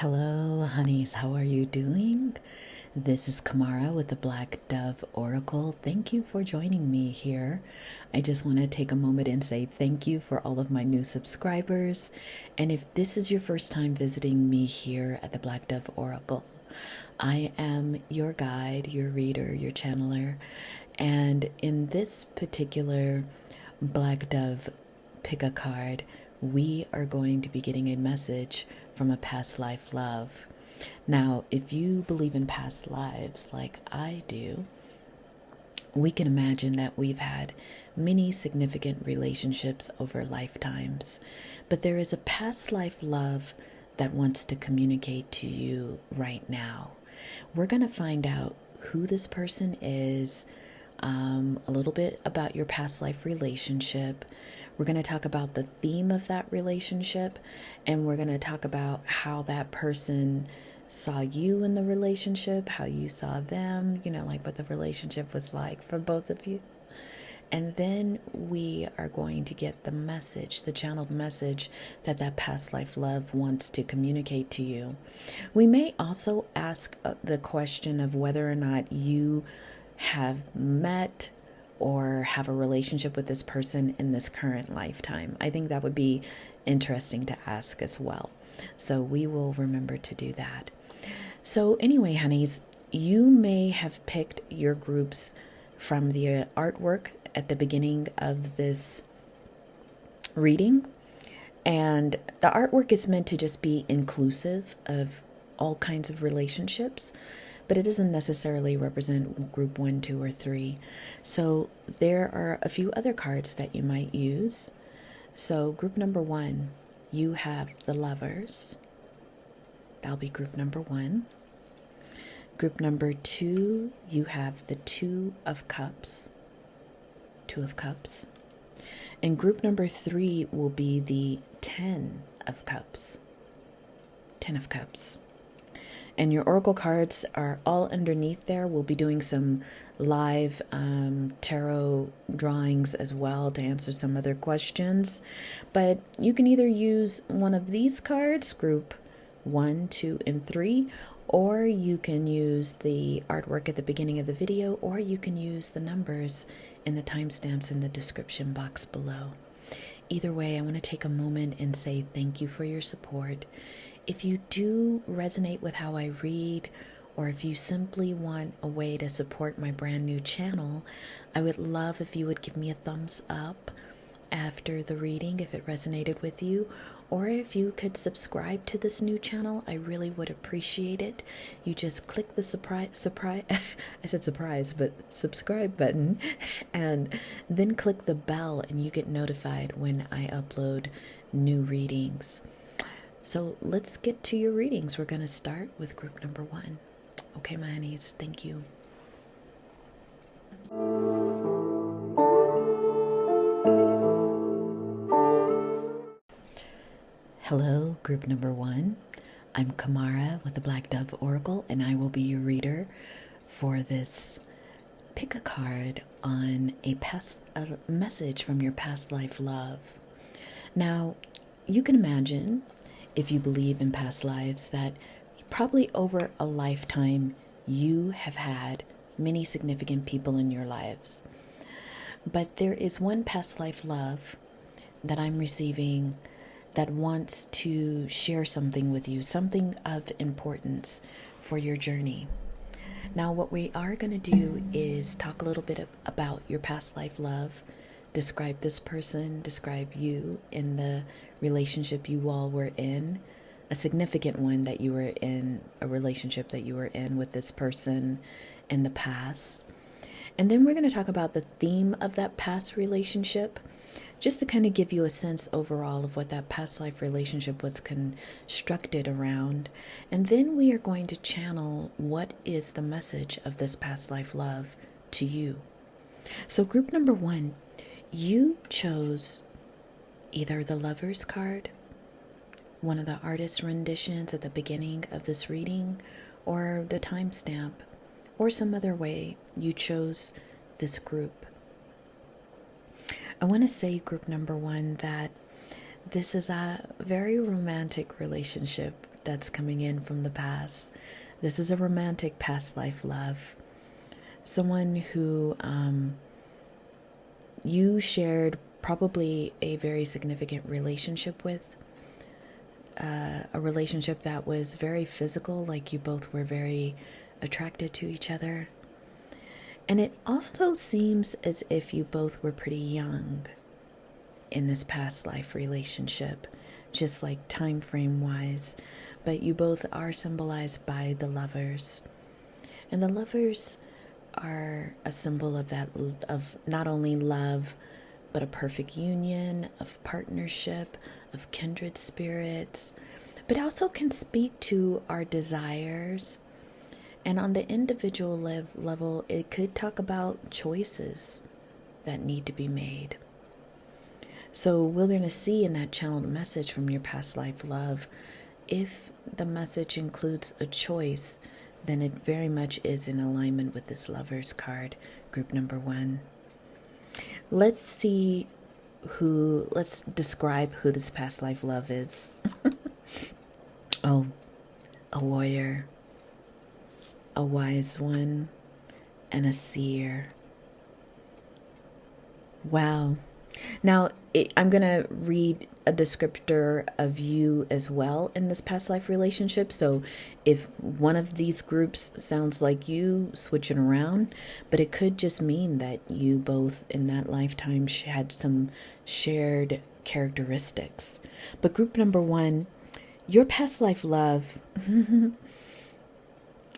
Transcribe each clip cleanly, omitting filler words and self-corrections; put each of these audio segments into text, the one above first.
Hello, honeys. How are you doing? This is Kamara with the Black Dove Oracle. Thank you for joining me here. I just want to take a moment and say thank you for all of my new subscribers. And if this is your first time visiting me here at the Black Dove Oracle, I am your guide, your reader, your channeler. And in this particular Black Dove pick a card, we are going to be getting a message from a past life love. Now, if you believe in past lives like I do, we can imagine that we've had many significant relationships over lifetimes, but there is a past life love that wants to communicate to you right now. We're going to find out who this person is, a little bit about your past life relationship. We're going to talk about the theme of that relationship, and we're going to talk about how that person saw you in the relationship, how you saw them, like what the relationship was like for both of you. And then we are going to get the message, the channeled message that past life love wants to communicate to you. We may also ask the question of whether or not you have met or have a relationship with this person in this current lifetime. I think that would be interesting to ask as well. So we will remember to do that. So anyway, honeys, you may have picked your groups from the artwork at the beginning of this reading. And the artwork is meant to just be inclusive of all kinds of relationships, but it doesn't necessarily represent group 1, 2, or 3. So there are a few other cards that you might use. So group number 1, you have the Lovers. That'll be group number 1. Group number 2, you have the Two of Cups. Two of Cups. And group number 3 will be the Ten of Cups. Ten of Cups. And your oracle cards are all underneath there. We'll be doing some live tarot drawings as well to answer some other questions. But you can either use one of these cards, group 1, 2, and 3, or you can use the artwork at the beginning of the video, or you can use the numbers in the timestamps in the description box below. Either way, I want to take a moment and say thank you for your support. If you do resonate with how I read, or if you simply want a way to support my brand new channel, I would love if you would give me a thumbs up after the reading if it resonated with you, or if you could subscribe to this new channel. I really would appreciate it. You just click the I said surprise, but subscribe button, and then click the bell and you get notified when I upload new readings. So let's get to your readings. We're going to start with group number 1. Okay, my honeys, thank you. Hello, group number 1. I'm Kamara with the Black Dove Oracle, and I will be your reader for this pick a card on a message from your past life love. Now, you can imagine, if you believe in past lives, that probably over a lifetime you have had many significant people in your lives. But there is one past life love that I'm receiving that wants to share something with you, something of importance for your journey. Now, what we are going to do is talk a little bit about your past life love, describe this person, describe you in the relationship you all were in, a significant one that you were in, a relationship that you were in with this person in the past. And then we're going to talk about the theme of that past relationship, just to kind of give you a sense overall of what that past life relationship was constructed around. And then we are going to channel what is the message of this past life love to you. So group number 1, you chose either the Lover's card, one of the artist's renditions at the beginning of this reading, or the timestamp, or some other way you chose this group. I want to say, group number 1, that this is a very romantic relationship that's coming in from the past. This is a romantic past life love. Someone who you shared probably a very significant relationship with. A relationship that was very physical, like you both were very attracted to each other. And it also seems as if you both were pretty young in this past life relationship, just like time frame wise. But you both are symbolized by the lovers. And the lovers are a symbol of that, of not only love, but a perfect union, of partnership, of kindred spirits, but also can speak to our desires. And on the individual level, it could talk about choices that need to be made. So we're going to see in that channeled message from your past life love, if the message includes a choice, then it very much is in alignment with this Lovers card, group number 1. Let's describe who this past life love is. Oh, a warrior, a wise one, and a seer. Wow. Now, I'm going to read a descriptor of you as well in this past life relationship. So if one of these groups sounds like you, switch it around. But it could just mean that you both in that lifetime had some shared characteristics. But group number 1, your past life love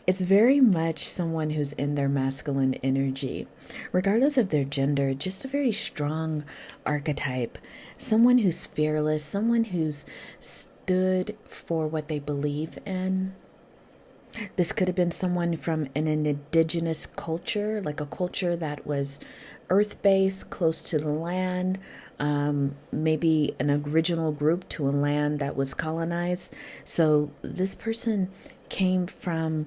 is very much someone who's in their masculine energy, regardless of their gender, just a very strong archetype, someone who's fearless, someone who's stood for what they believe in. This could have been someone from an indigenous culture, like a culture that was earth-based, close to the land, maybe an original group to a land that was colonized. So this person came from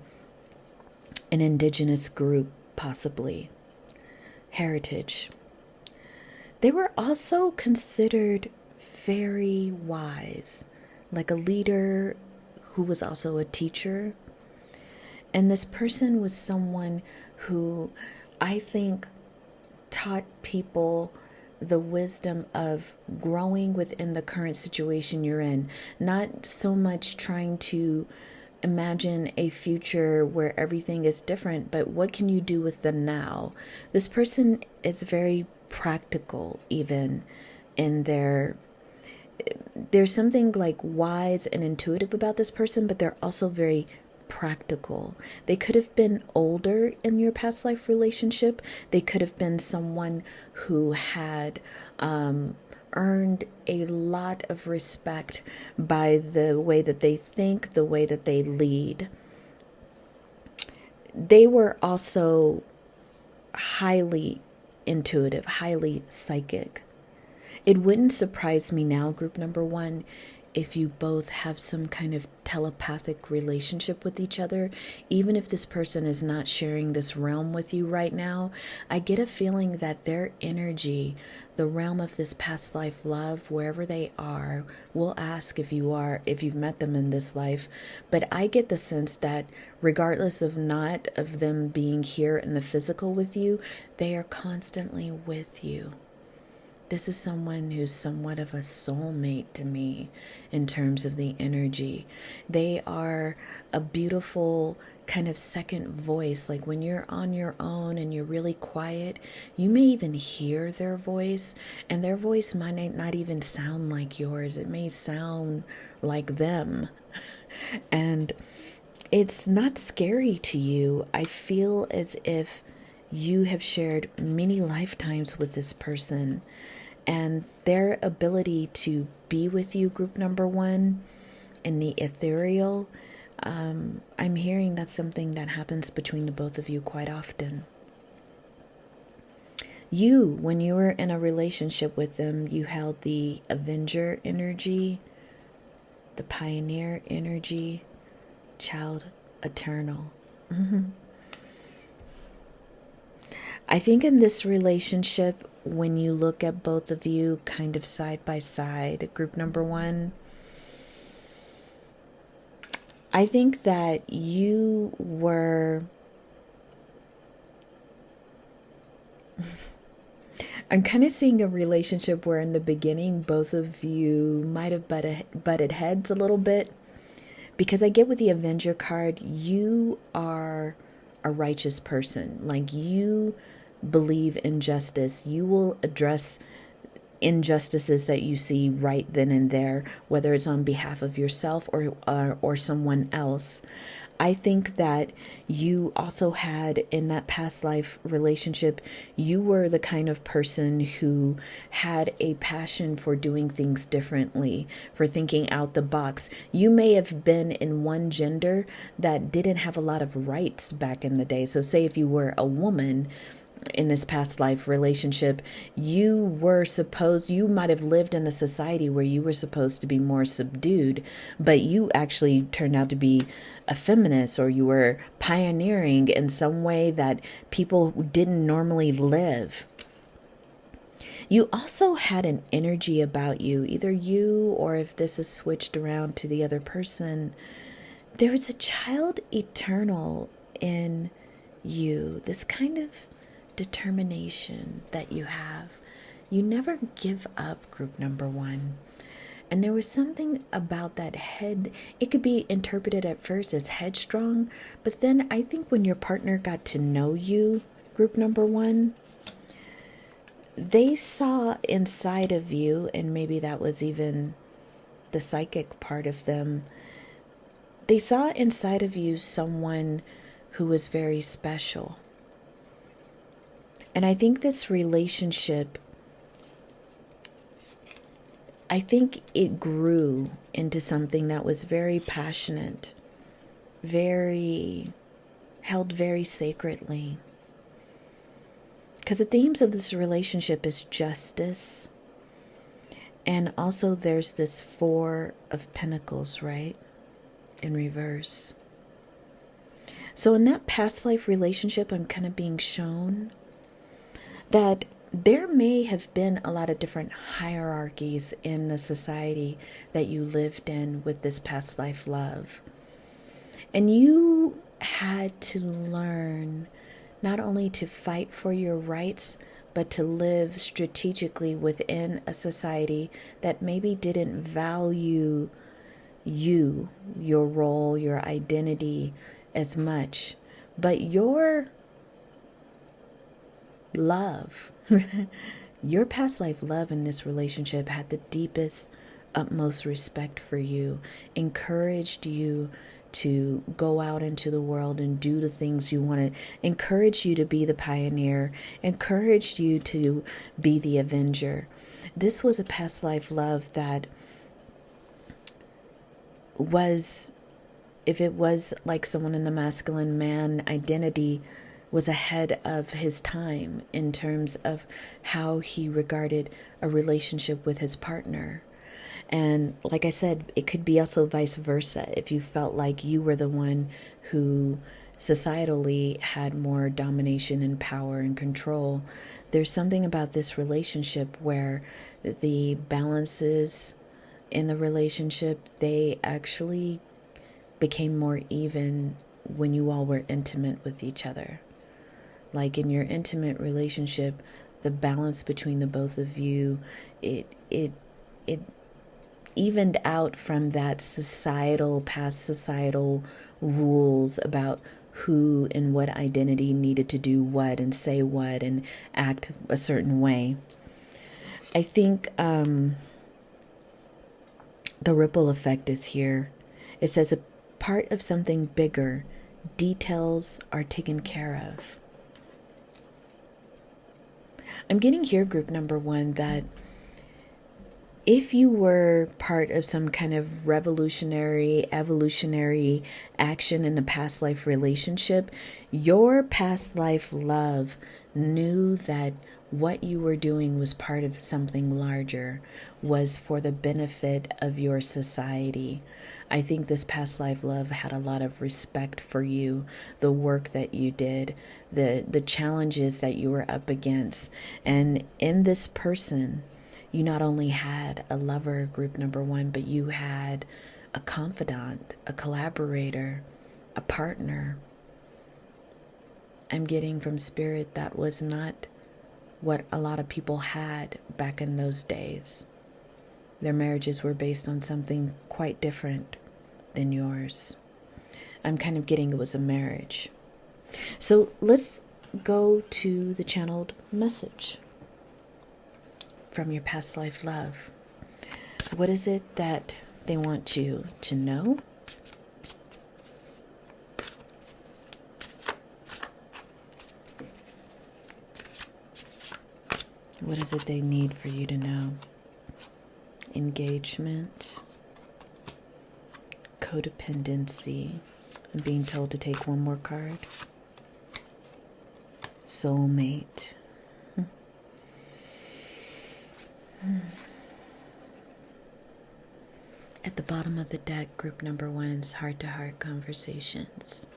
an indigenous group, possibly. Heritage. They were also considered very wise, like a leader who was also a teacher. And this person was someone who I think taught people the wisdom of growing within the current situation you're in, not so much trying to imagine a future where everything is different, but what can you do with the now? This person is very practical, even in there's something like wise and intuitive about this person, but they're also very practical. They could have been older in your past life relationship. They could have been someone who had earned a lot of respect by the way that they think, the way that they lead. They were also highly intuitive, highly psychic. It wouldn't surprise me now, group number 1, if you both have some kind of telepathic relationship with each other, even if this person is not sharing this realm with you right now. I get a feeling that their energy, the realm of this past life love, wherever they are, will ask if you've met them in this life. But I get the sense that regardless of not of them being here in the physical with you, they are constantly with you. This is someone who's somewhat of a soulmate to me in terms of the energy. They are a beautiful kind of second voice. Like when you're on your own and you're really quiet, you may even hear their voice, and their voice might not even sound like yours. It may sound like them. And it's not scary to you. I feel as if you have shared many lifetimes with this person. And their ability to be with you, group number 1, in the ethereal, I'm hearing that's something that happens between the both of you quite often. You, when you were in a relationship with them, you held the Avenger energy, the Pioneer energy, Child Eternal. I think in this relationship, when you look at both of you kind of side by side, group number 1, I think that you were, I'm kind of seeing a relationship where in the beginning, both of you might have butted heads a little bit. Because I get with the Avenger card, you are a righteous person. Like, you believe in justice. You will address injustices that you see right then and there, whether it's on behalf of yourself or someone else. I think that you also had in that past life relationship, you were the kind of person who had a passion for doing things differently, for thinking out the box. You may have been in one gender that didn't have a lot of rights back in the day. So say if you were a woman in this past life relationship, you might have lived in a society where you were supposed to be more subdued, but you actually turned out to be a feminist, or you were pioneering in some way that people didn't normally live. You also had an energy about you, either you or if this is switched around to the other person. There was a child eternal in you, this kind of determination that you have. You never give up, group number one. And there was something about that head. It could be interpreted at first as headstrong, but then I think when your partner got to know you, group number one, they saw inside of you, and maybe that was even the psychic part of them. They saw inside of you someone who was very special. And I think this relationship, I think it grew into something that was very passionate, held very sacredly. Because the themes of this relationship is justice. And also there's this Four of Pentacles, right? In reverse. So in that past life relationship, I'm kind of being shown that there may have been a lot of different hierarchies in the society that you lived in with this past life love. And you had to learn not only to fight for your rights, but to live strategically within a society that maybe didn't value you, your role, your identity as much. But your love, your past life love in this relationship had the deepest, utmost respect for you, encouraged you to go out into the world and do the things you wanted, encouraged you to be the pioneer, encouraged you to be the avenger. This was a past life love that was, if it was like someone in the masculine man identity, was ahead of his time in terms of how he regarded a relationship with his partner. And like I said, it could be also vice versa. If you felt like you were the one who societally had more domination and power and control, there's something about this relationship where the balances in the relationship, they actually became more even when you all were intimate with each other. Like in your intimate relationship, the balance between the both of you, it evened out from that past societal rules about who and what identity needed to do what and say what and act a certain way. I think the ripple effect is here. It says a part of something bigger, details are taken care of. I'm getting here, group number one, that if you were part of some kind of revolutionary, evolutionary action in a past life relationship, your past life love knew that what you were doing was part of something larger, was for the benefit of your society. I think this past life love had a lot of respect for you, the work that you did, the challenges that you were up against. And in this person, you not only had a lover, group number one, but you had a confidant, a collaborator, a partner. I'm getting from Spirit that was not what a lot of people had back in those days. Their marriages were based on something quite different than yours. I'm kind of getting it was a marriage. So let's go to the channeled message from your past life love. What is it that they want you to know? What is it they need for you to know? Engagement, codependency. I'm being told to take one more card. Soulmate. At the bottom of the deck, group number 1's heart-to-heart conversations.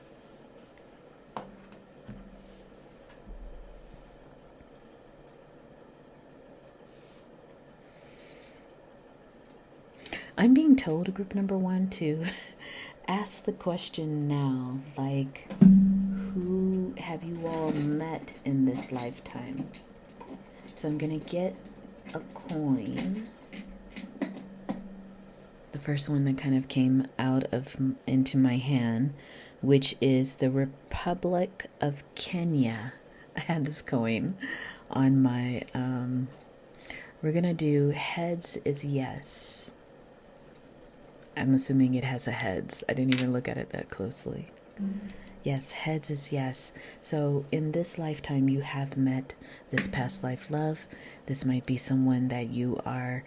I'm being told, group number 1, to ask the question now, like, who have you all met in this lifetime? So I'm going to get a coin. The first one that kind of came out of into my hand, which is the Republic of Kenya. I had this coin on my, we're going to do heads is yes. I'm assuming it has a heads. I didn't even look at it that closely. Mm-hmm. Yes, heads is yes. So in this lifetime, you have met this past life love. This might be someone that you are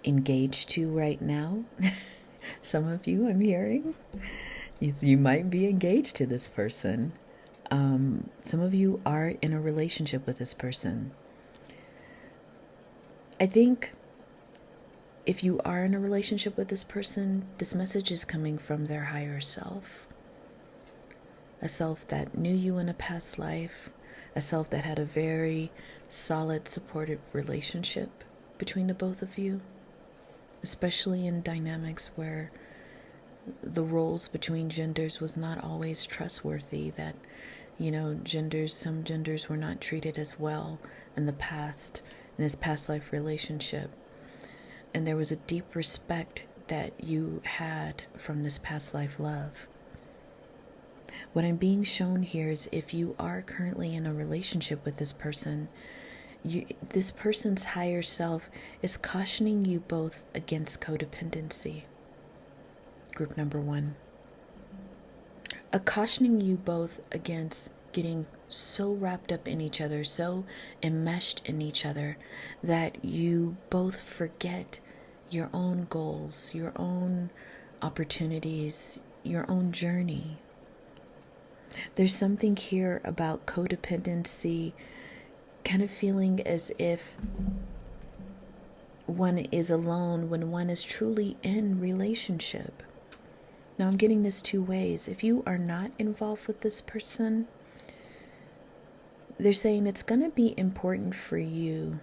engaged to right now. Some of you I'm hearing. You might be engaged to this person. Some of you are in a relationship with this person. I think if you are in a relationship with this person, this message is coming from their higher self. A self that knew you in a past life, a self that had a very solid, supportive relationship between the both of you, especially in dynamics where the roles between genders was not always trustworthy, that, some genders were not treated as well in the past, in this past life relationship. And there was a deep respect that you had from this past life love. What I'm being shown here is if you are currently in a relationship with this person, this person's higher self is cautioning you both against codependency. Group number 1. Cautioning you both against getting so wrapped up in each other, so enmeshed in each other, that you both forget your own goals, your own opportunities, your own journey. There's something here about codependency, kind of feeling as if one is alone when one is truly in relationship. Now I'm getting this 2 ways. If you are not involved with this person, they're saying it's going to be important for you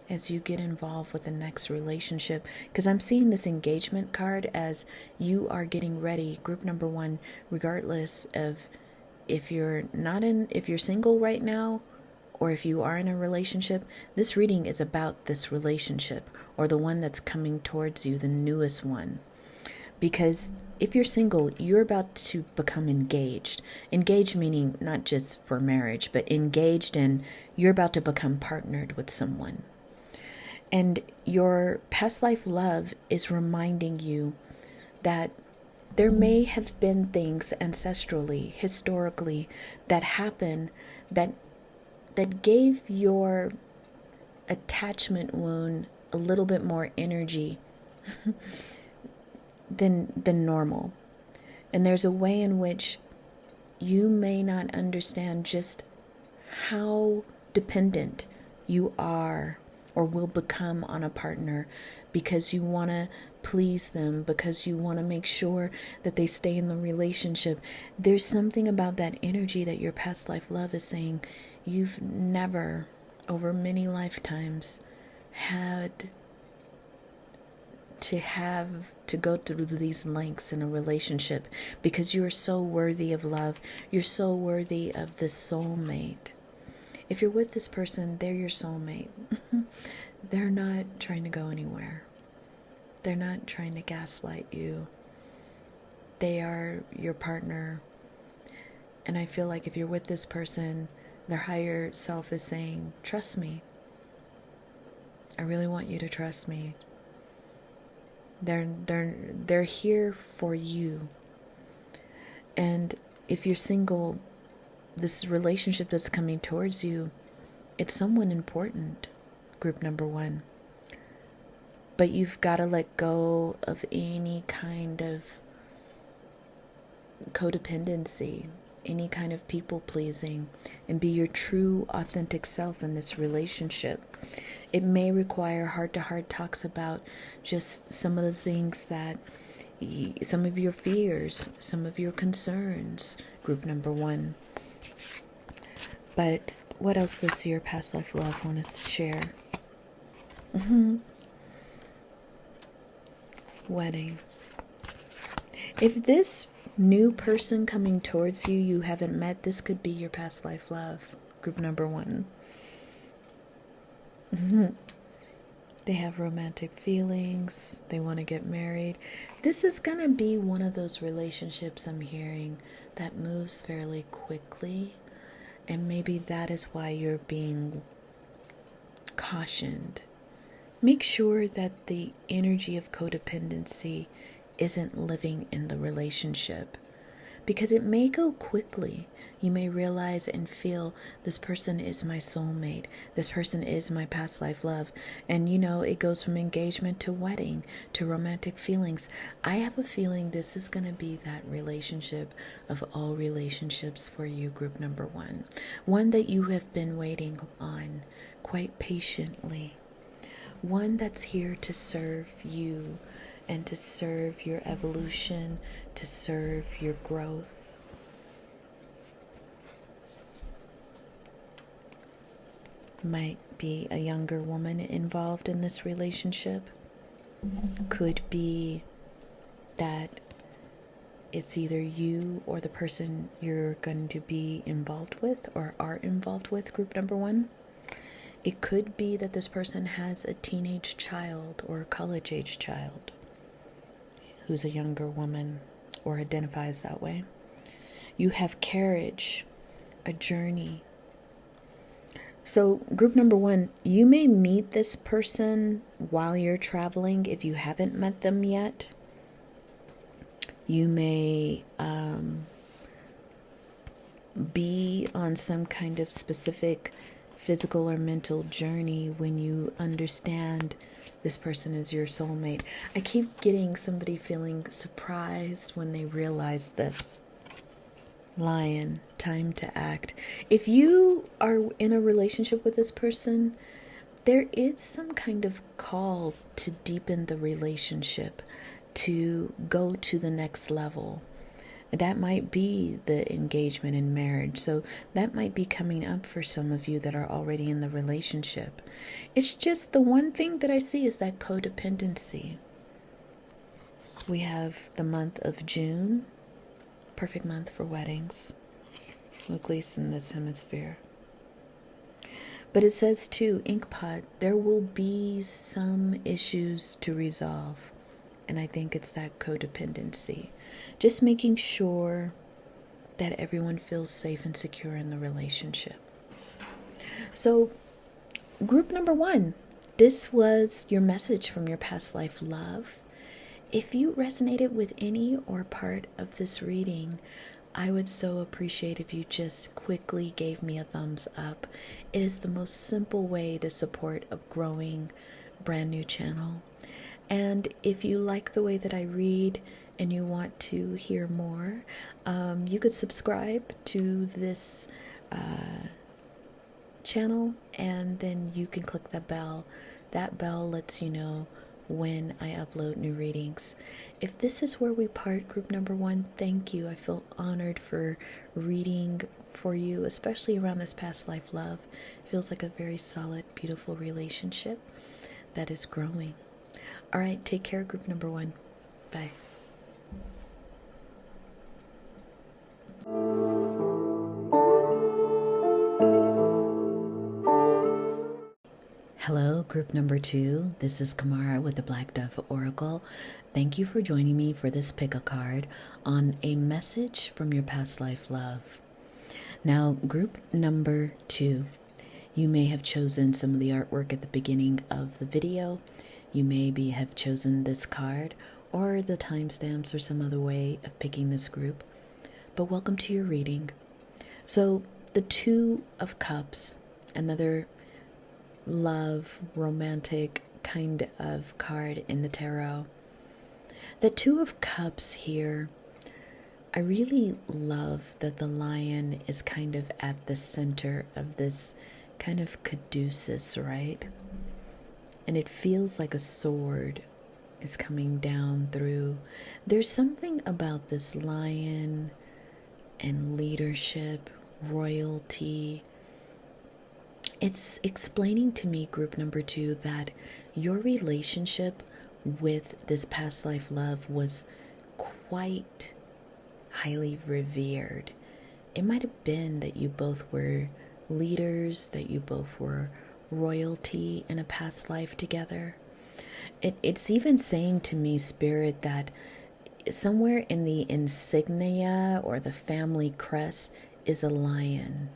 as you get involved with the next relationship, because I'm seeing this engagement card as you are getting ready, group number 1, regardless of if you're single right now or if you are in a relationship. This reading is about this relationship or the one that's coming towards you, the newest one. Because if you're single, you're about to become engaged. Engaged meaning not just for marriage, but engaged in you're about to become partnered with someone. And your past life love is reminding you that there may have been things ancestrally, historically, that happened that gave your attachment wound a little bit more energy than normal. And there's a way in which you may not understand just how dependent you are or will become on a partner, because you want to please them, because you want to make sure that they stay in the relationship. There's something about that energy that your past life love is saying you've never, over many lifetimes, had to have to go through these lengths in a relationship because you're so worthy of love. You're so worthy of this soulmate. If you're with this person, they're your soulmate. They're not trying to go anywhere. They're not trying to gaslight you. They are your partner. And I feel like if you're with this person, their higher self is saying, trust me. I really want you to trust me. They're here for you. And if you're single, this relationship that's coming towards you, it's someone important, group number 1. But you've got to let go of any kind of codependency, any kind of people pleasing, and be your true authentic self in this relationship. It may require heart-to-heart talks about just some of the things that, some of your fears, some of your concerns, group number 1. But what else does your past life love want to share? Wedding. If this new person coming towards you, you haven't met, this could be your past life love, group number 1. They have romantic feelings. They want to get married. This is going to be one of those relationships I'm hearing that moves fairly quickly. And maybe that is why you're being cautioned. Make sure that the energy of codependency isn't living in the relationship, because it may go quickly. You may realize and feel this person is my soulmate. This person is my past life love. And it goes from engagement to wedding to romantic feelings. I have a feeling this is going to be that relationship of all relationships for you, group number 1. One that you have been waiting on quite patiently. One that's here to serve you and to serve your evolution, to serve your growth. Might be a younger woman involved in this relationship. Could be that it's either you or the person you're going to be involved with or are involved with, group number 1. It could be that this person has a teenage child or a college-age child who's a younger woman or identifies that way. You have carriage, a journey. So group number 1, you may meet this person while you're traveling if you haven't met them yet. You may be on some kind of specific physical or mental journey when you understand this person is your soulmate. I keep getting somebody feeling surprised when they realize this. Lion, time to act. If you are in a relationship with this person, there is some kind of call to deepen the relationship, to go to the next level. That might be the engagement in marriage. So that might be coming up for some of you that are already in the relationship. It's just the one thing that I see is that codependency. We have the month of June, perfect month for weddings, at least in this hemisphere. But it says too, Inkpot, there will be some issues to resolve. And I think it's that codependency. Just making sure that everyone feels safe and secure in the relationship. So, group number 1, this was your message from your past life love. If you resonated with any or part of this reading, I would so appreciate if you just quickly gave me a thumbs up. It is the most simple way to support a growing, brand new channel. And if you like the way that I read and you want to hear more, you could subscribe to this channel, and then you can click the bell. That bell lets you know when I upload new readings. If this is where we part, group number 1, thank you. I feel honored for reading for you, especially around this past life love. It feels like a very solid, beautiful relationship that is growing. All right, take care, group number 1. Bye. Hello, group number 2. This is Kamara with the Black Dove Oracle. Thank you for joining me for this pick-a card on a message from your past life love. Now, group number 2, you may have chosen some of the artwork at the beginning of the video. You maybe have chosen this card or the timestamps or some other way of picking this group. But welcome to your reading. So, the Two of Cups, another love, romantic kind of card in the tarot. The Two of Cups here, I really love that the lion is kind of at the center of this kind of caduceus, right? And it feels like a sword is coming down through. There's something about this lion and leadership, royalty. It's explaining to me, group number 2, that your relationship with this past life love was quite highly revered. It might have been that you both were leaders, that you both were royalty in a past life together. It's even saying to me, Spirit, that somewhere in the insignia or the family crest is a lion.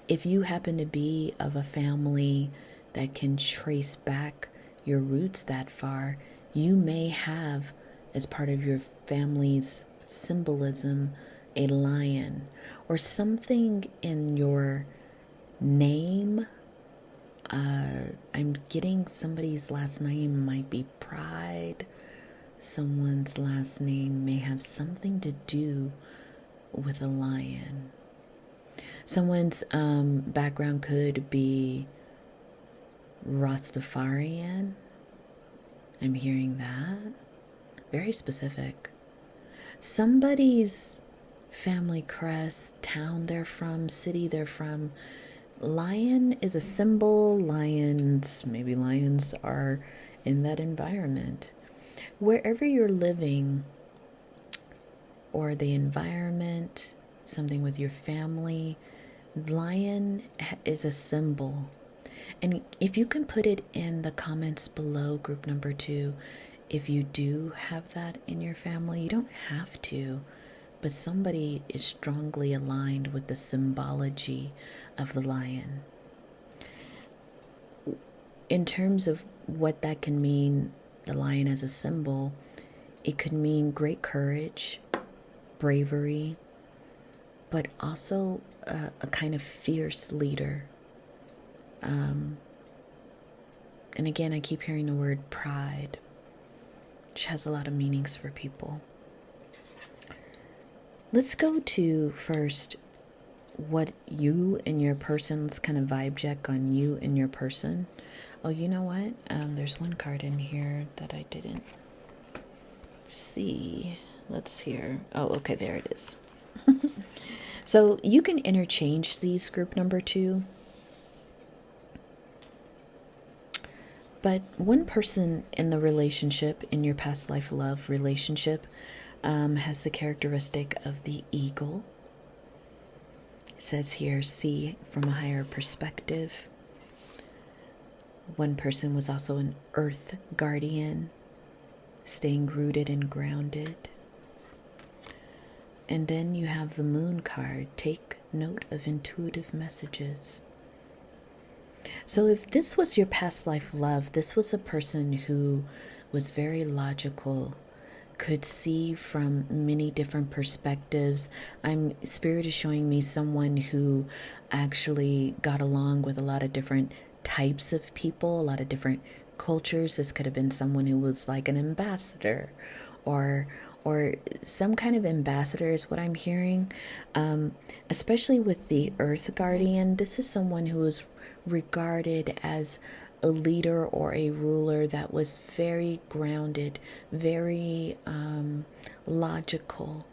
If you happen to be of a family that can trace back your roots that far, you may have, as part of your family's symbolism, a lion or something in your name. I'm getting somebody's last name might be Pride. Someone's last name may have something to do with a lion. Someone's background could be Rastafarian. I'm hearing that. Very specific. Somebody's family crest, town they're from, city they're from. Lion is a symbol. Maybe lions are in that environment. Wherever you're living, or the environment, something with your family, lion is a symbol. And if you can put it in the comments below, group number 2, if you do have that in your family, you don't have to, but somebody is strongly aligned with the symbology of the lion. In terms of what that can mean, the lion as a symbol, it could mean great courage, bravery, but also a kind of fierce leader. And again, I keep hearing the word pride, which has a lot of meanings for people. Let's go to first what you and your person's kind of vibe check on you and your person. Oh, you know what? There's one card in here that I didn't see. Let's hear. Oh, okay, there it is. So you can interchange these, group number 2. But one person in the relationship, in your past life love relationship, has the characteristic of the eagle. It says here, see from a higher perspective. One person was also an earth guardian, staying rooted and grounded. And then you have the moon card, take note of intuitive messages. So if this was your past life love, this was a person who was very logical, could see from many different perspectives. Spirit is showing me someone who actually got along with a lot of different types of people, a lot of different cultures. This could have been someone who was like an ambassador or some kind of ambassador is what I'm hearing. Especially with the Earth Guardian, this is someone who is regarded as a leader or a ruler that was very grounded, very logical.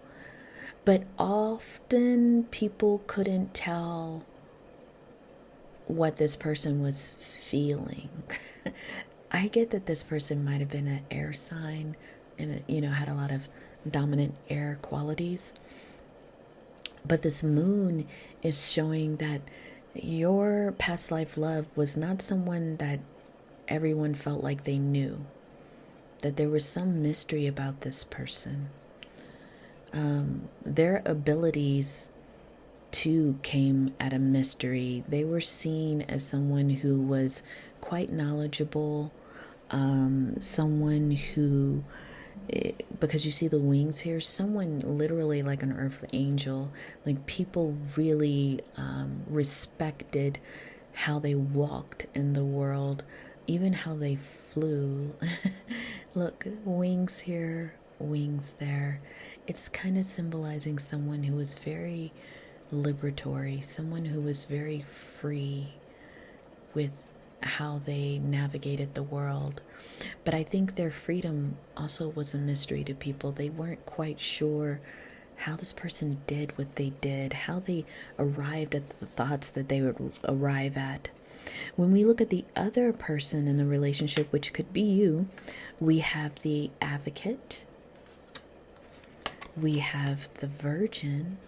But often people couldn't tell what this person was feeling. I get that this person might have been an air sign and, had a lot of dominant air qualities. But this moon is showing that your past life love was not someone that everyone felt like they knew, that there was some mystery about this person. Their abilities too came at a mystery. They were seen as someone who was quite knowledgeable, someone who, because you see the wings here, someone literally like an earth angel. Like, people really respected how they walked in the world, even how they flew. Look, wings here, wings there. It's kind of symbolizing someone who was very liberatory, someone who was very free with how they navigated the world. But I think their freedom also was a mystery to people. They weren't quite sure how this person did what they did, how they arrived at the thoughts that they would arrive at. When we look at the other person in the relationship, which could be you, we have the Advocate, we have the Virgin,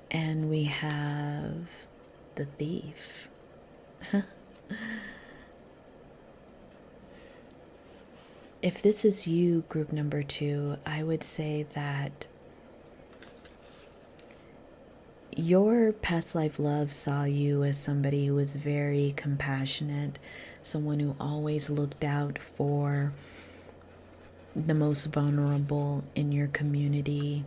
and we have the Thief. If this is you, group number 2, I would say that your past life love saw you as somebody who was very compassionate, someone who always looked out for the most vulnerable in your community.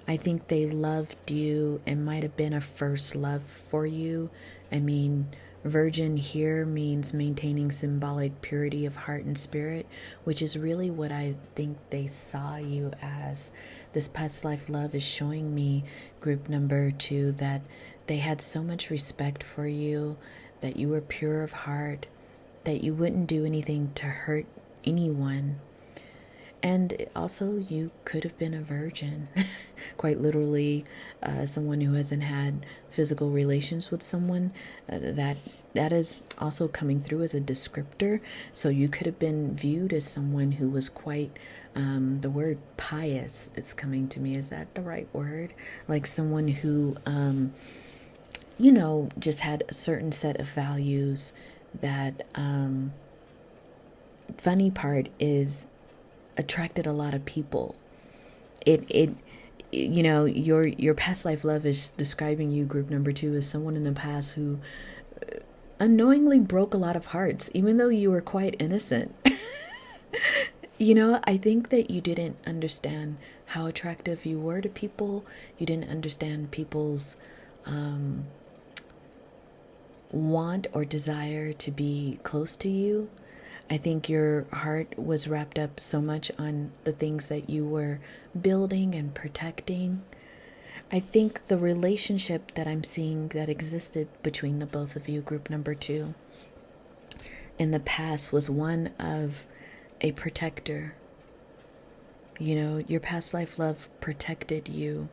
I think they loved you and might have been a first love for you. I mean, Virgin here means maintaining symbolic purity of heart and spirit, which is really what I think they saw you as. This past life love is showing me, group number 2, that they had so much respect for you, that you were pure of heart, that you wouldn't do anything to hurt anyone. And also, you could have been a virgin, quite literally, someone who hasn't had physical relations with someone. That is also coming through as a descriptor. So you could have been viewed as someone who was quite, the word pious is coming to me. Is that the right word? Like someone who, just had a certain set of values that, funny part is, attracted a lot of people. Your past life love is describing you, group number 2, as someone in the past who unknowingly broke a lot of hearts, even though you were quite innocent. I think that you didn't understand how attractive you were to people. You didn't understand people's want or desire to be close to you. I think your heart was wrapped up so much on the things that you were building and protecting. I think the relationship that I'm seeing that existed between the both of you, group number 2, in the past was one of a protector. Your past life love protected you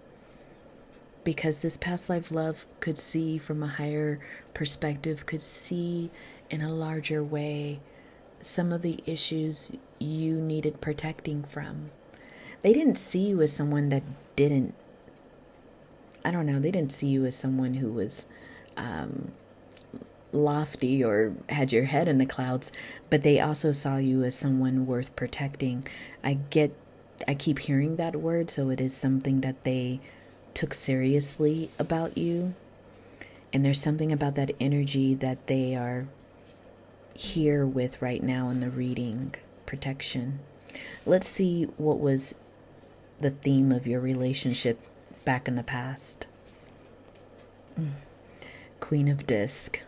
because this past life love could see from a higher perspective, could see in a larger way some of the issues you needed protecting from. They didn't see you as someone that didn't, they didn't see you as someone who was lofty or had your head in the clouds, but they also saw you as someone worth protecting. I keep hearing that word, so it is something that they took seriously about you. And there's something about that energy that they are here with right now in the reading, protection. Let's see what was the theme of your relationship back in the past. Queen of Disc.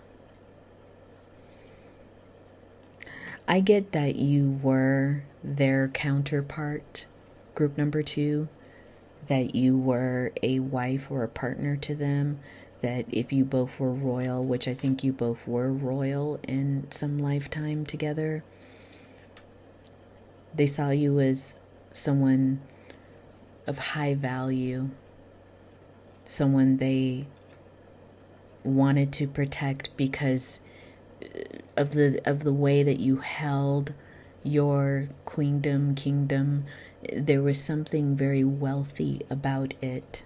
I get that you were their counterpart, group number 2, that you were a wife or a partner to them, that if you both were royal, which I think you both were royal in some lifetime together, they saw you as someone of high value, someone they wanted to protect because of the way that you held your kingdom. There was something very wealthy about it.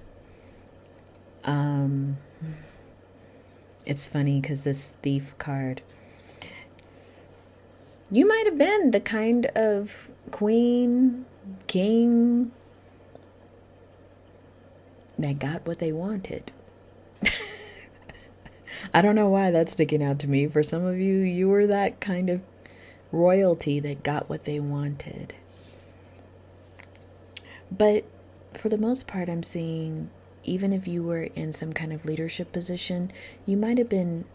It's funny because this thief card, you might have been the kind of queen, king that got what they wanted. I don't know why that's sticking out to me. For some of you, you were that kind of royalty that got what they wanted. But for the most part, I'm seeing, even if you were in some kind of leadership position, you might have been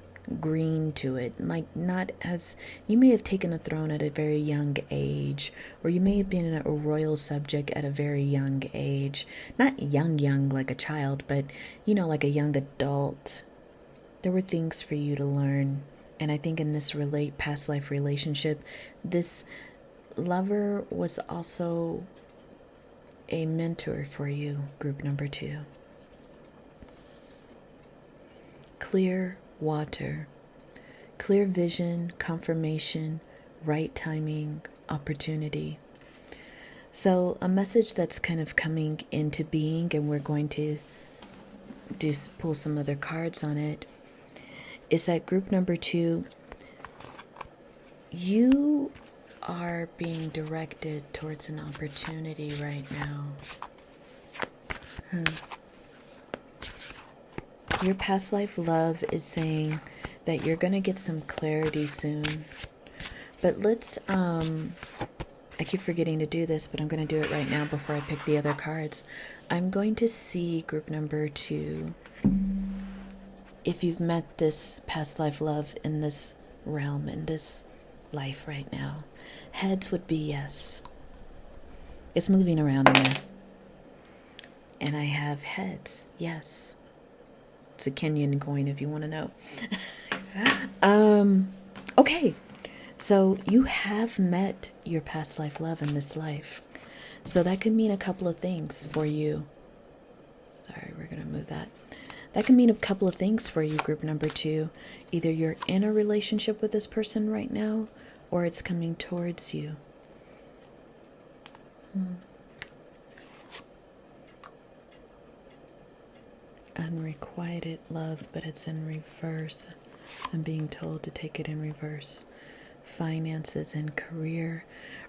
green to it. Like, not as, you may have taken a throne at a very young age, or you may have been a royal subject at a very young age. Not young like a child, but, like a young adult. There were things for you to learn. And I think in this past life relationship, this lover was also a mentor for you, group number 2. Clear water, clear vision, confirmation, right timing, opportunity. So a message that's kind of coming into being, and we're going to pull some other cards on it, is that group number 2, you are being directed towards an opportunity right now. Your past life love is saying that you're going to get some clarity soon. But let's, I keep forgetting to do this, but I'm going to do it right now before I pick the other cards. I'm going to see, group number 2, if you've met this past life love in this realm, in this life right now. Heads would be yes. It's moving around in there. And I have heads, yes. It's a Kenyan coin if you want to know. Okay, so you have met your past life love in this life. So that could mean a couple of things for you. Sorry, we're going to move that. That can mean a couple of things for you, group number 2. Either you're in a relationship with this person right now, or it's coming towards you. Unrequited love, but it's in reverse. I'm being told to take it in reverse. Finances and career,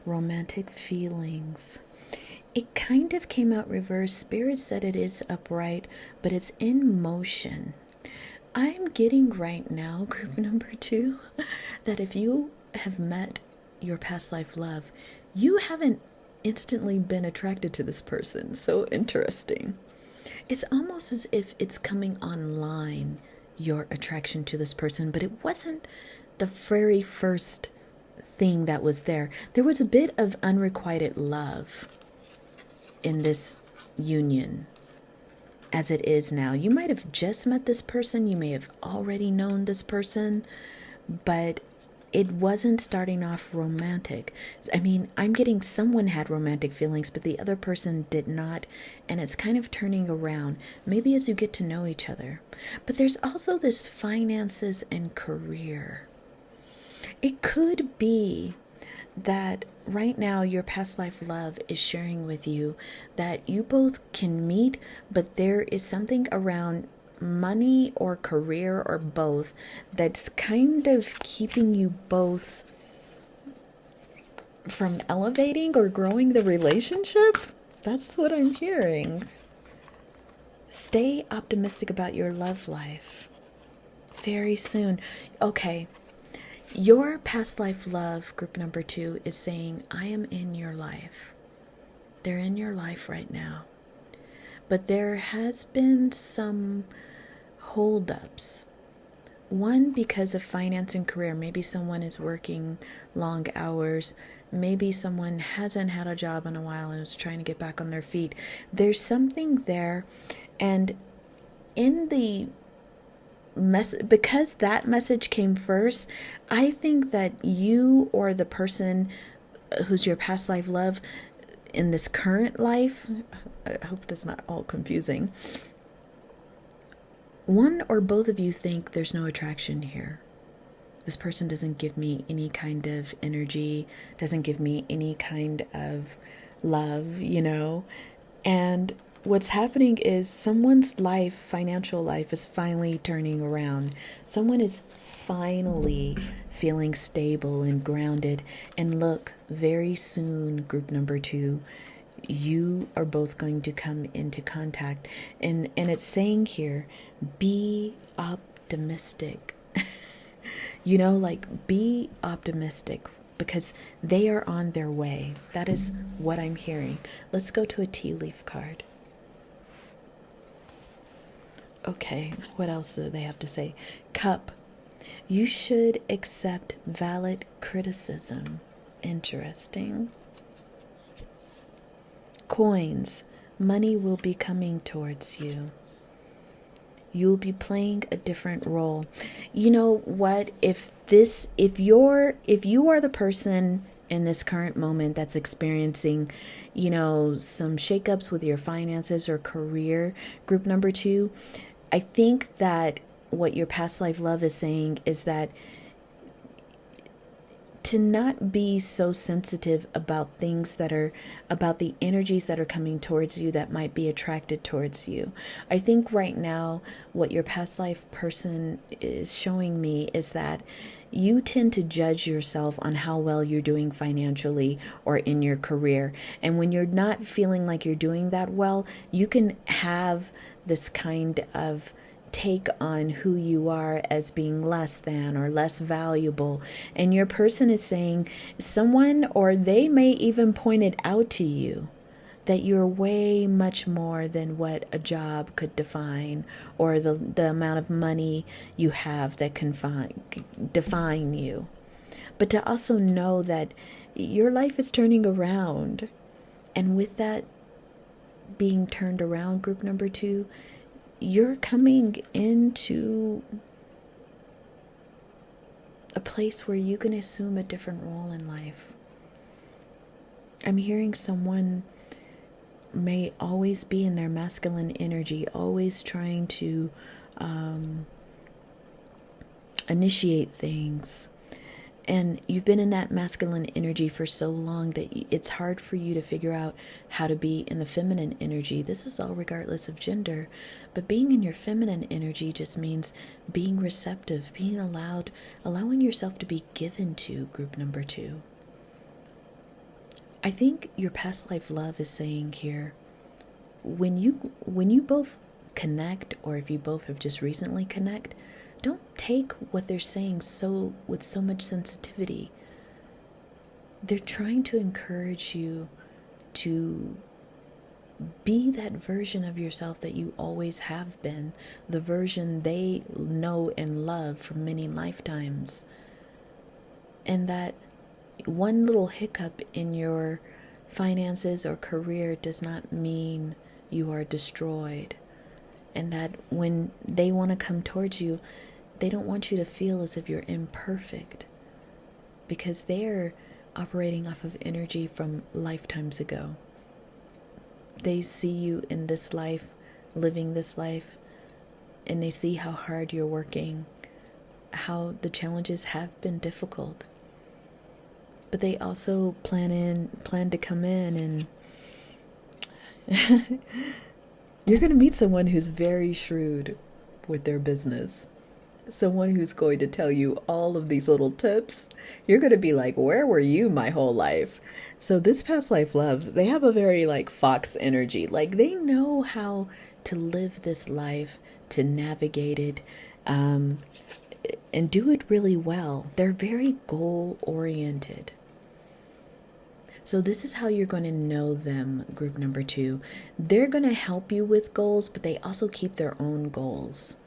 romantic feelings. It kind of came out reverse. Spirit said it is upright, but it's in motion. I'm getting right now, group number 2, that if you have met your past life love, you haven't instantly been attracted to this person. So interesting. It's almost as if it's coming online, your attraction to this person, but it wasn't the very first thing that was there. There was a bit of unrequited love in this union as it is now. You might have just met this person. You may have already known this person, but it wasn't starting off romantic. I mean, I'm getting someone had romantic feelings, but the other person did not. And it's kind of turning around, maybe as you get to know each other. But there's also this finances and career. It could be that right now your past life love is sharing with you that you both can meet, but there is something around money or career or both that's kind of keeping you both from elevating or growing the relationship. That's what I'm hearing. Stay optimistic about your love life. Very soon. Okay. Your past life love, group number 2, is saying, I am in your life. They're in your life right now. But there has been some holdups. One, because of finance and career. Maybe someone is working long hours. Maybe someone hasn't had a job in a while and is trying to get back on their feet. There's something there. And in the because that message came first, I think that you or the person who's your past life love in this current life, I hope that's not all confusing, one or both of you think there's no attraction here. This person doesn't give me any kind of energy, doesn't give me any kind of love, And what's happening is someone's life, financial life, is finally turning around. Someone is finally feeling stable and grounded. And look, very soon, group number 2, you are both going to come into contact. And it's saying here, be optimistic. Be optimistic because they are on their way. That is what I'm hearing. Let's go to a tea leaf card. Okay, what else do they have to say? Cup. You should accept valid criticism. Interesting. Coins. Money will be coming towards you. You'll be playing a different role. You know what? If you are the person in this current moment that's experiencing, some shakeups with your finances or career, group number 2, I think that what your past life love is saying is that to not be so sensitive about things that are about the energies that are coming towards you that might be attracted towards you. I think right now what your past life person is showing me is that you tend to judge yourself on how well you're doing financially or in your career. And when you're not feeling like you're doing that well, you can have this kind of take on who you are as being less than or less valuable. And your person is saying someone, or they may even point it out to you, that you're way much more than what a job could define, or the amount of money you have that can define you. But to also know that your life is turning around. And with that being turned around, group number 2, you're coming into a place where you can assume a different role in life. I'm hearing someone may always be in their masculine energy, always trying to initiate things. And you've been in that masculine energy for so long that it's hard for you to figure out how to be in the feminine energy. This is all regardless of gender. But being in your feminine energy just means being receptive, being allowing yourself to be given to, group number 2. I think your past life love is saying here, when you both connect, or if you both have just recently connect, don't take what they're saying with so much sensitivity. They're trying to encourage you to be that version of yourself that you always have been, the version they know and love for many lifetimes. And that one little hiccup in your finances or career does not mean you are destroyed. And that when they want to come towards you, they don't want you to feel as if you're imperfect, because they're operating off of energy from lifetimes ago. They see you in this life, living this life, and they see how hard you're working, how the challenges have been difficult. But they also plan to come in, and you're going to meet someone who's very shrewd with their business. Someone who's going to tell you all of these little tips. You're going to be like, where were you my whole life? So this past life love, they have a very fox energy. They know how to live this life, to navigate it, and do it really well. They're very goal oriented. So this is how you're going to know them, group number 2. They're going to help you with goals, but they also keep their own goals.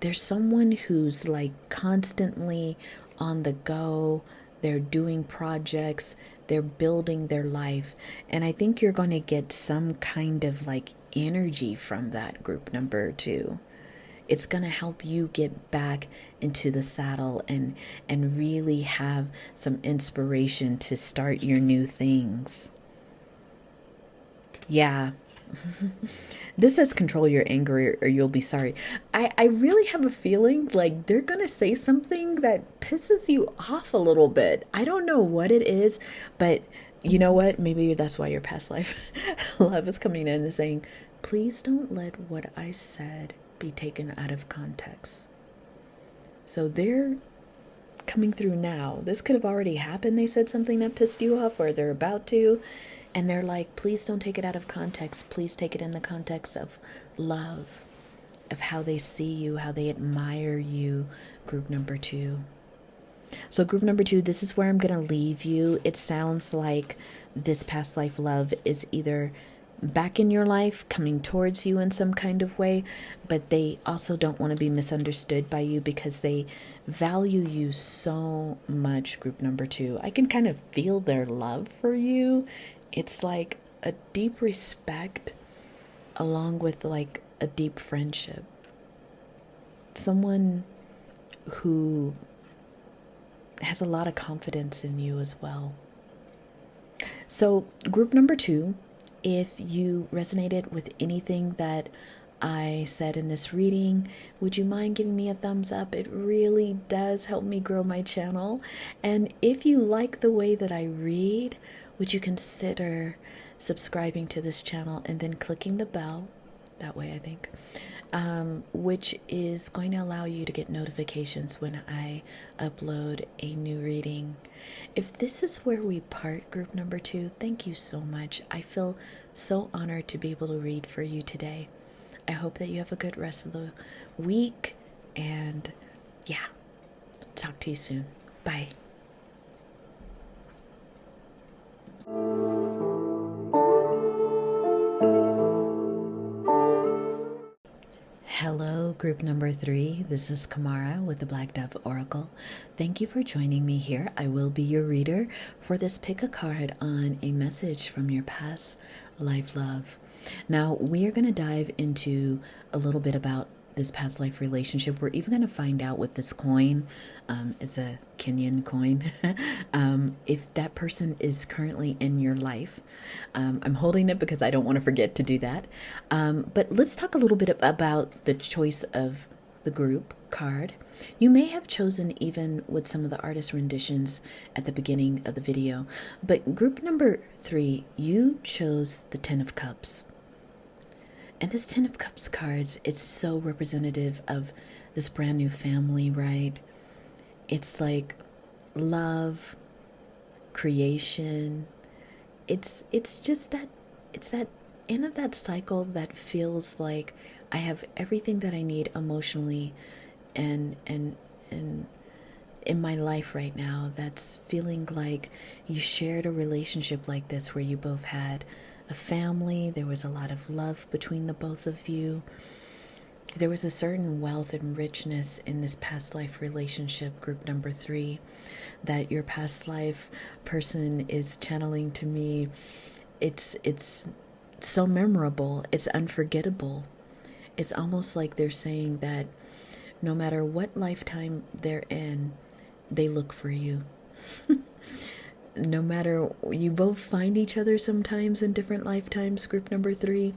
There's someone who's constantly on the go. They're doing projects. They're building their life. And I think you're going to get some kind of energy from that, group number 2. It's going to help you get back into the saddle and really have some inspiration to start your new things. Yeah, This says control your anger or you'll be sorry. I really have a feeling like they're going to say something that pisses you off a little bit. I don't know what it is, but you know what? Maybe that's why your past life love is coming in and saying, please don't let what I said be taken out of context. So they're coming through now. This could have already happened. They said something that pissed you off, or they're about to. And they're like, please don't take it out of context. Please take it in the context of love, of how they see you, how they admire you. Group number 2. So group number 2, this is where I'm going to leave you. It sounds like this past life love is either back in your life, coming towards you in some kind of way, but they also don't want to be misunderstood by you because they value you so much. Group number 2, I can kind of feel their love for you. It's like a deep respect along with like a deep friendship. Someone who has a lot of confidence in you as well. So group number 2, if you resonated with anything that I said in this reading, would you mind giving me a thumbs up? It really does help me grow my channel. And if you like the way that I read, would you consider subscribing to this channel and then clicking the bell? That way, I think. Which is going to allow you to get notifications when I upload a new reading. If this is where we part, group number 2, thank you so much. I feel so honored to be able to read for you today. I hope that you have a good rest of the week, and yeah, talk to you soon. Bye. Hello, group number 3. This is Kamara with the Black Dove Oracle. Thank you for joining me here. I will be your reader for this pick a card on a message from your past life love. Now, we are going to dive into a little bit about this past life relationship. We're even going to find out with this coin, it's a Kenyan coin, if that person is currently in your life. I'm holding it because I don't want to forget to do that. But let's talk a little bit about the choice of the group card. You may have chosen even with some of the artist renditions at the beginning of the video, but group number 3, you chose the 10 of Cups. And this 10 of Cups cards, it's so representative of this brand new family, right? It's like love, creation. It's just that, it's that end of that cycle that feels like I have everything that I need emotionally and in my life right now. That's feeling like you shared a relationship like this where you both had a family. There was a lot of love between the both of you. There was a certain wealth and richness in this past life relationship, group number 3, that your past life person is channeling to me. It's so memorable. It's unforgettable. It's almost like they're saying that no matter what lifetime they're in, they look for you. No matter, you both find each other sometimes in different lifetimes, group number 3.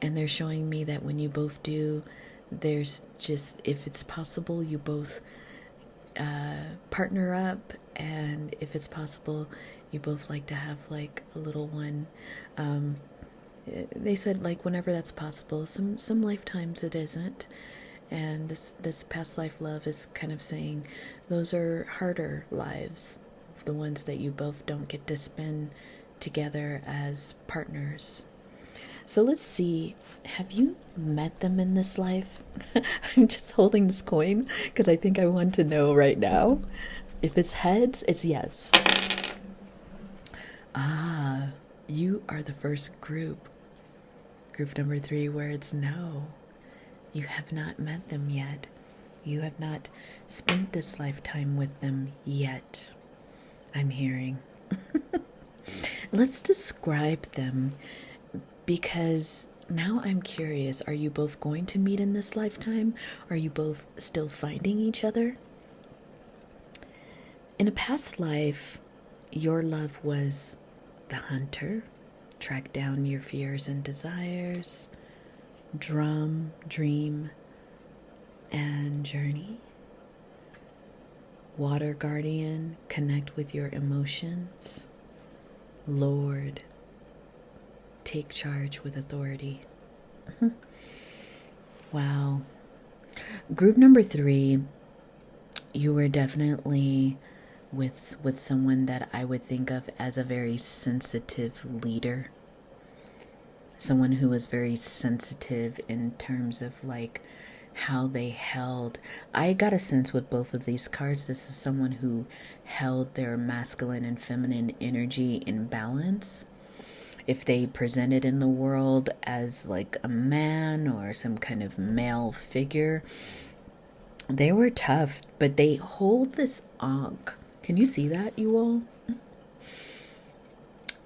And they're showing me that when you both do, there's just, if it's possible, you both partner up. And if it's possible, you both like to have like a little one. They said like whenever that's possible. Some lifetimes it isn't. And this past life love is kind of saying those are harder lives, the ones that you both don't get to spend together as partners. So let's see, have you met them in this life? I'm just holding this coin because I think I want to know right now. If it's heads, it's yes. Ah, you are the first group. Group number 3 where it's no. You have not met them yet. You have not spent this lifetime with them yet. I'm hearing. Let's describe them, because now I'm curious. Are you both going to meet in this lifetime? Are you both still finding each other? In a past life, your love was the hunter Track down your fears and desires. Drum, dream, and journey. Water guardian, connect with your emotions. Lord, take charge with authority. Wow. Group number 3, you were definitely with someone that I would think of as a very sensitive leader. Someone who was very sensitive in terms of like how they held. I got a sense with both of these cards, this is someone who held their masculine and feminine energy in balance. If they presented in the world as like a man or some kind of male figure, they were tough, but they hold this ankh. Can you see that, you all?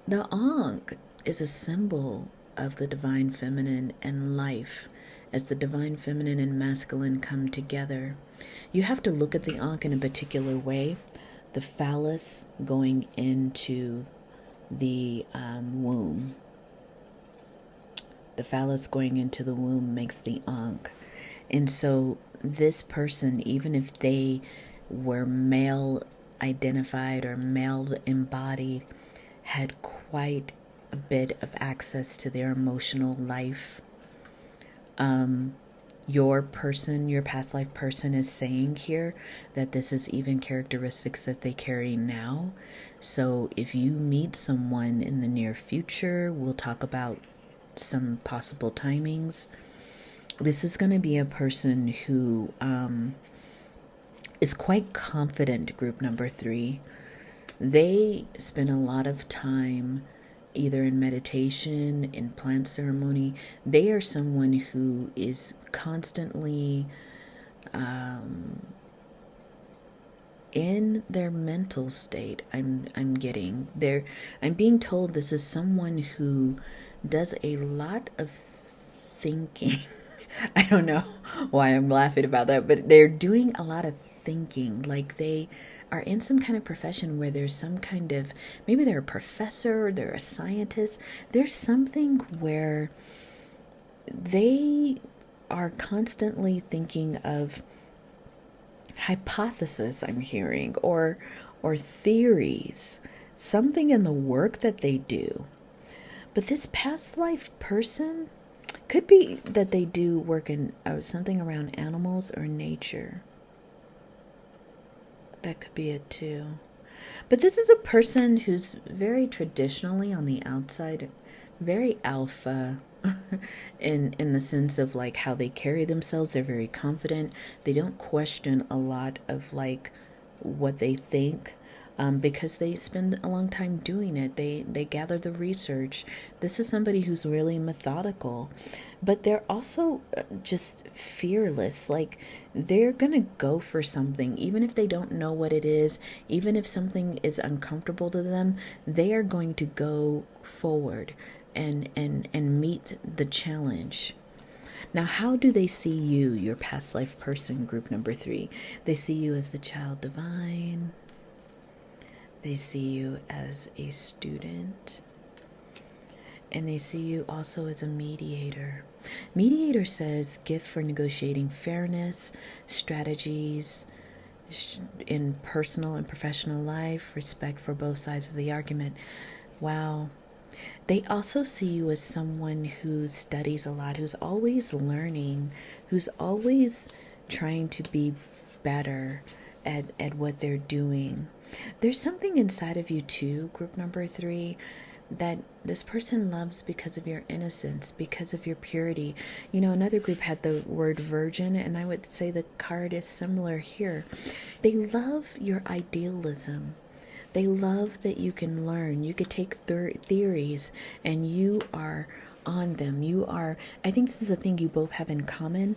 The ankh is a symbol of the divine feminine and life as the divine feminine and masculine come together. You have to look at the ankh in a particular way. The phallus going into the womb. The phallus going into the womb makes the ankh. And so this person, even if they were male identified or male embodied, had quite a bit of access to their emotional life. Your person, your past life person, is saying here that this is even characteristics that they carry now. So if you meet someone in the near future, we'll talk about some possible timings. This is going to be a person who is quite confident, group number 3. They spend a lot of time either in meditation, in plant ceremony. They are someone who is constantly in their mental state. I'm being told this is someone who does a lot of thinking. I don't know why I'm laughing about that, but they're doing a lot of thinking. Like they are in some kind of profession where there's some kind of, maybe they're a professor or they're a scientist. There's something where they are constantly thinking of hypothesis, I'm hearing, or theories, something in the work that they do. But this past life person could be that they do work in something around animals or nature. That could be it too. But this is a person who's very traditionally on the outside, very alpha in the sense of like how they carry themselves. They're very confident. They don't question a lot of like what they think. Because they spend a long time doing it. They gather the research. This is somebody who's really methodical, but they're also just fearless. Like they're going to go for something, even if they don't know what it is, even if something is uncomfortable to them, they are going to go forward and meet the challenge. Now, how do they see you, your past life person, group number 3? They see you as the child divine. They see you as a student, and they see you also as a mediator. Mediator says gift for negotiating fairness, strategies in personal and professional life, respect for both sides of the argument. Wow. They also see you as someone who studies a lot, who's always learning, who's always trying to be better at what they're doing. There's something inside of you too, group number 3, that this person loves because of your innocence, because of your purity. You know, another group had the word virgin, and I would say the card is similar here. They love your idealism. They love that you can learn. You could take theories and you are on them. I think this is a thing you both have in common.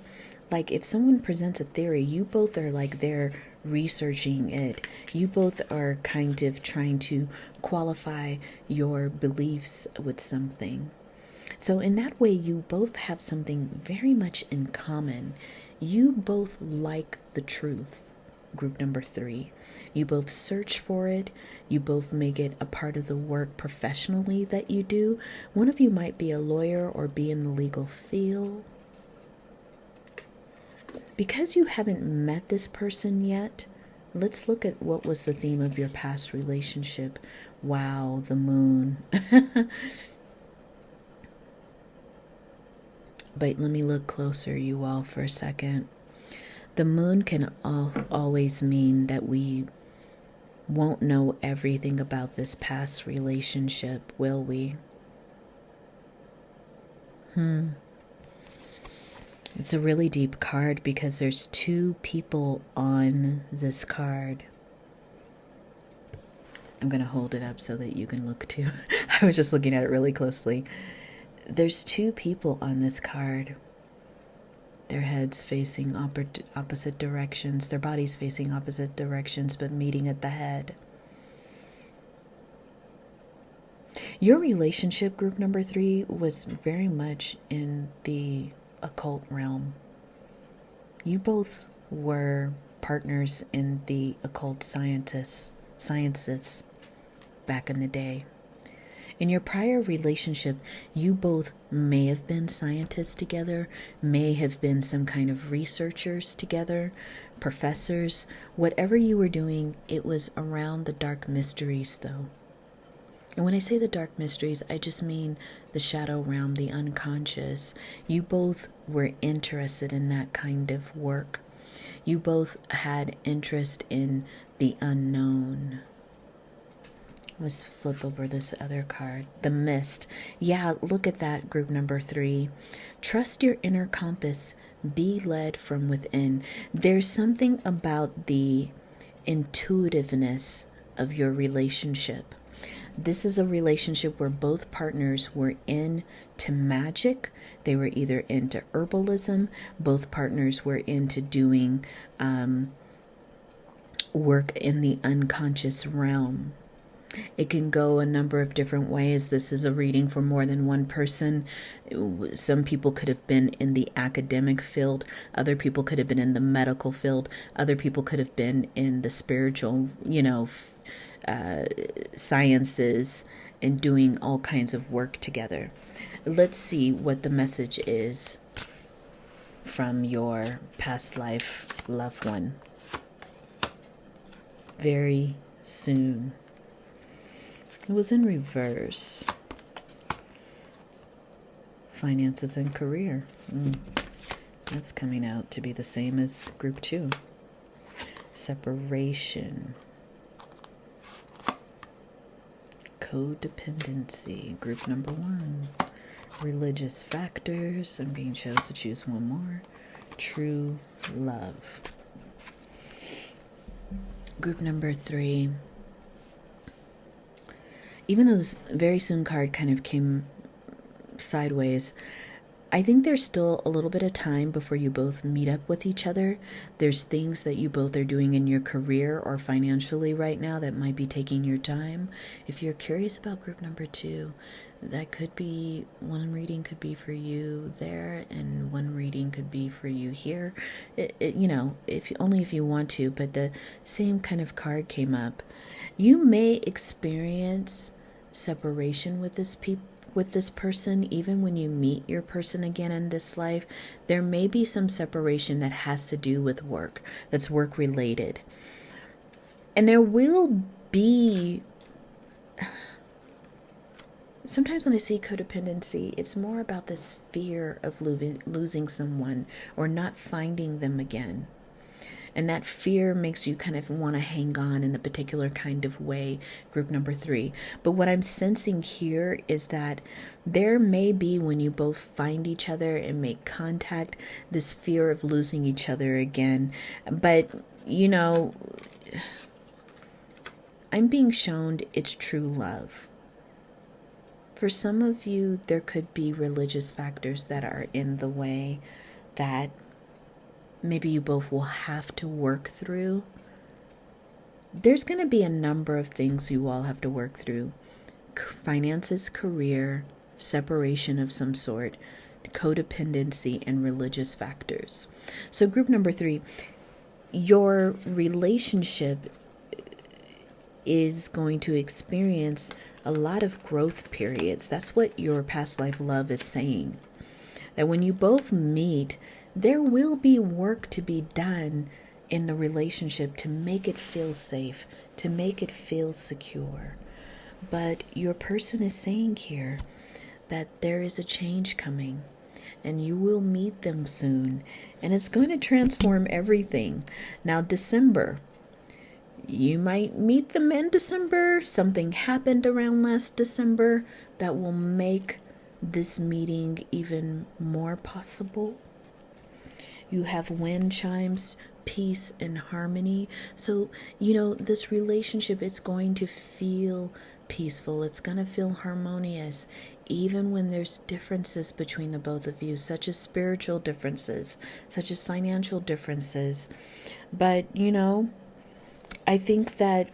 Like if someone presents a theory, you both are like they're researching it. You both are kind of trying to qualify your beliefs with something. So in that way, you both have something very much in common. You both like the truth. group number 3. You both search for it. You both make it a part of the work professionally that you do. One of you might be a lawyer or be in the legal field. Because you haven't met this person yet, let's look at what was the theme of your past relationship. Wow, the moon. But let me look closer, you all, for a second. The moon can always mean that we won't know everything about this past relationship, will we? It's a really deep card because there's 2 people on this card. I'm going to hold it up so that you can look too. I was just looking at it really closely. There's 2 people on this card. Their heads facing opposite directions. Their bodies facing opposite directions, but meeting at the head. Your relationship, group number 3, was very much in the occult realm. You both were partners in the occult sciences back in the day. In your prior relationship, you both may have been scientists together, may have been some kind of researchers together, professors. Whatever you were doing, it was around the dark mysteries, though. And when I say the dark mysteries, I just mean the shadow realm, the unconscious. You both were interested in that kind of work. You both had interest in the unknown. Let's flip over this other card. The mist. Yeah, look at that, group number 3. Trust your inner compass. Be led from within. There's something about the intuitiveness of your relationship. This is a relationship where both partners were into magic. They were either into herbalism. Both partners were into doing work in the unconscious realm. It can go a number of different ways. This is a reading for more than one person. Some people could have been in the academic field. Other people could have been in the medical field. Other people could have been in the spiritual, sciences and doing all kinds of work together. Let's see what the message is from your past life loved one. Very soon. It was in reverse. Finances and career. That's coming out to be the same as group 2. Separation. Codependency. Group number 1. Religious factors. I'm being chosen to choose one more. True love. Group number 3. Even though this very soon card kind of came sideways, I think there's still a little bit of time before you both meet up with each other. There's things that you both are doing in your career or financially right now that might be taking your time. If you're curious about group number 2, that could be, one reading could be for you there and one reading could be for you here. If you want to, but the same kind of card came up. You may experience separation with this person, even when you meet your person again in this life. There may be some separation that has to do with work, that's work related. And there will be, sometimes when I see codependency, it's more about this fear of losing someone or not finding them again. And that fear makes you kind of want to hang on in a particular kind of way, group number 3. But what I'm sensing here is that there may be, when you both find each other and make contact, this fear of losing each other again. But, I'm being shown it's true love. For some of you, there could be religious factors that are in the way that maybe you both will have to work through. There's going to be a number of things you all have to work through. Finances, career, separation of some sort, codependency, and religious factors. So group number 3, your relationship is going to experience a lot of growth periods. That's what your past life love is saying. That when you both meet, there will be work to be done in the relationship to make it feel safe, to make it feel secure. But your person is saying here that there is a change coming and you will meet them soon, and it's going to transform everything. Now, December, you might meet them in December. Something happened around last December that will make this meeting even more possible. You have wind chimes, peace and harmony. So, this relationship is going to feel peaceful. It's going to feel harmonious, even when there's differences between the both of you, such as spiritual differences, such as financial differences. But, I think that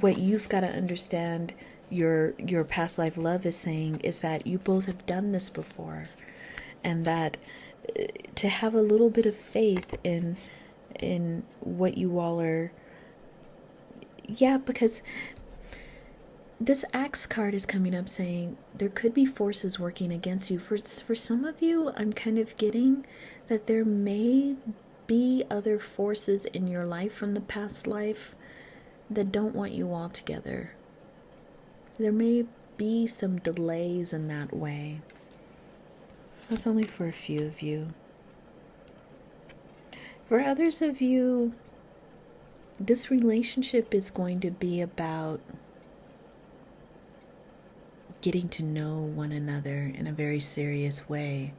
what you've got to understand, your past life love is saying, is that you both have done this before, and that to have a little bit of faith in what you all are. Yeah, because this Axe card is coming up saying there could be forces working against you. For some of you, I'm kind of getting that there may be other forces in your life from the past life that don't want you all together. There may be some delays in that way. That's only for a few of you. For others of you, this relationship is going to be about getting to know one another in a very serious way,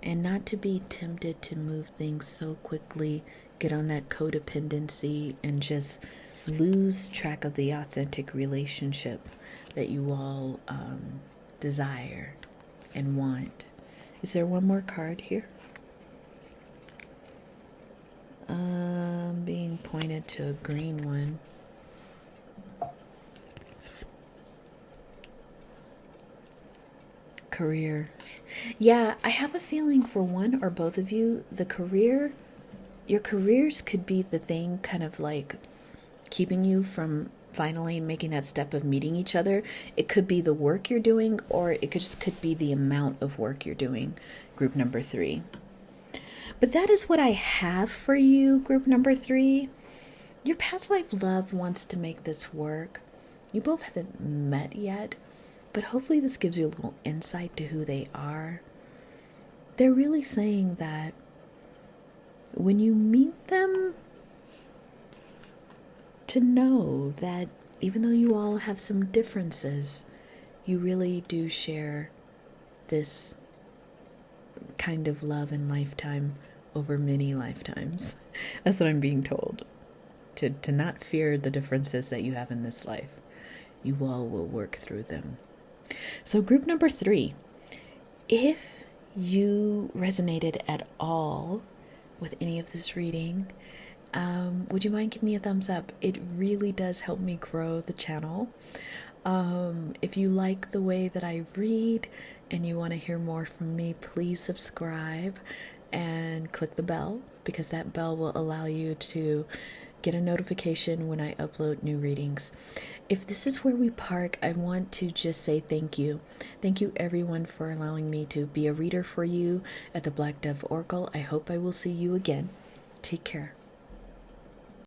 and not to be tempted to move things so quickly, get on that codependency, and just lose track of the authentic relationship that you all desire and want. Is there one more card here? Being pointed to a green one. Career. Yeah, I have a feeling for one or both of you, your careers could be the thing kind of like keeping you from finally making that step of meeting each other. It could be the work you're doing, or it could be the amount of work you're doing, group number 3. But that is what I have for you, group number 3. Your past life love wants to make this work. You both haven't met yet, but hopefully this gives you a little insight to who they are. They're really saying that when you meet them, to know that even though you all have some differences, you really do share this kind of love and lifetime over many lifetimes. That's what I'm being told. To not fear the differences that you have in this life. You all will work through them. So group number 3, if you resonated at all with any of this reading, would you mind giving me a thumbs up? It really does help me grow the channel. If you like the way that I read and you want to hear more from me, please subscribe and click the bell, because that bell will allow you to get a notification when I upload new readings. If this is where we park, I want to just say thank you. Thank you everyone for allowing me to be a reader for you at the Black Dove Oracle. I hope I will see you again. Take care.